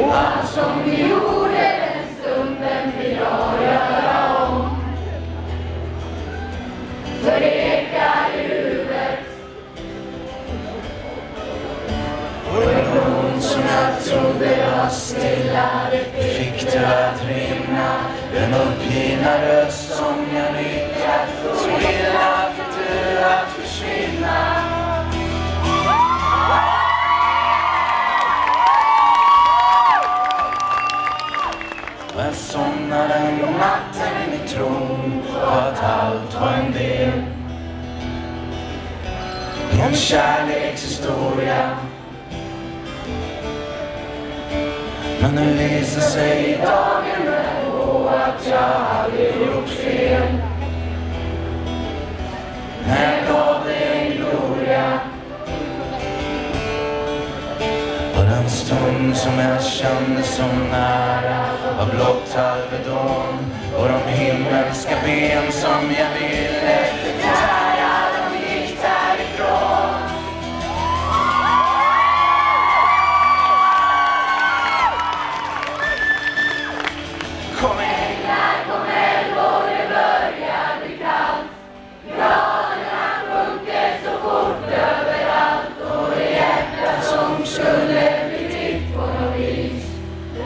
Allt som vi gjorde den stunden vill jag göra om. För det ekar i huvudet. Och en hon som jag trodde jag stillade fick det att rinna. Den uppgivna röst som jag lyckat så illa fick du att försvinna. Och jag somnade den natten i tron på att allt var en del i en kärlekshistoria. Men nu visar sig i dagen på att jag aldrig gjort fel. När jag gav dig en gloria och den stund som jag kände så nära var blott Alvedon och de himmelska ben som jag ville förtära, de gick därifrån. Kom änglar, kom älvor, det börjar bli kallt. Graderna sjunker så fort överallt och det hjärta som skulle bli ditt på något vis.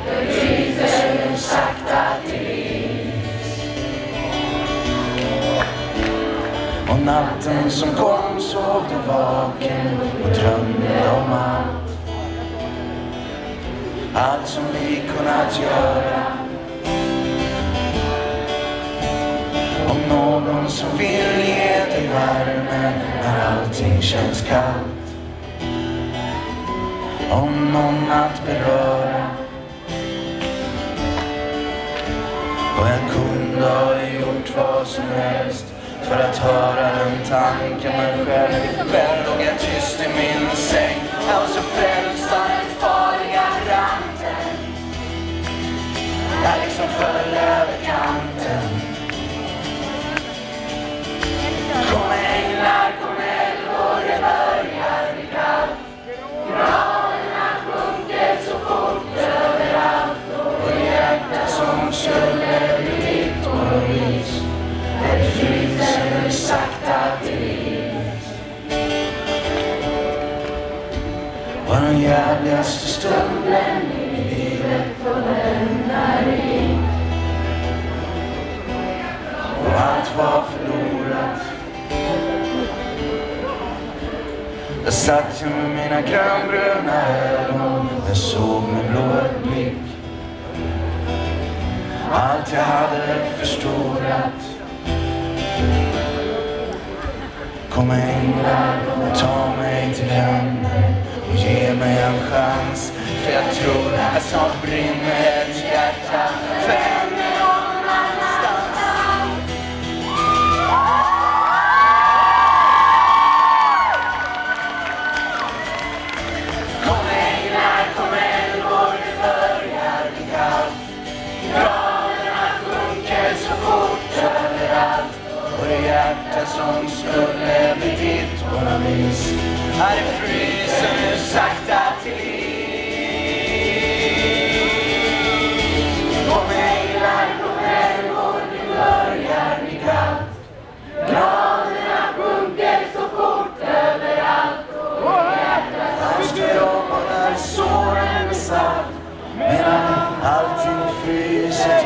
Det fryser nu sakta till is. Och natten som kom sov du vaken och drömde om allt. Allt som vi kunnat göra. Om någon som vill ge dig värme när allting känns kallt. Om någon att beröra. Och jag kunde ha gjort vad som helst för att höra den tanken, men själv låg jag tyst i min säng. Jag var så frälst av den farliga ranten. Jag liksom föll över kanten. Kom änglar, kom älvor, det börjar bli kallt. Graderna sjunker så fort överallt och hjärtat som skulle bli ditt på något vis. Det fryser nu sakta till is. Var den jävligaste stunden i livet och lämnar in. Och allt var förlorat. Jag satt med mina grönbruna ögon. Jag såg med blå blick. Allt jag hade förstorat. Kom änglar och ta mig till henne och ge mig en chans. För jag tror att snart brinner ett hjärta för henne någon annanstans. Kom änglar, kom älvor, det börjar bli kallt. Graderna sjunker så fort överallt och det hjärta som skulle bli ditt på något vis. Här är frysen nu sakta till is. Kom änglar, kom älvor, det börjar bli kallt. Graderna sjunker så fort överallt och hjärtat som står om och där såren är satt. Medan allting fryser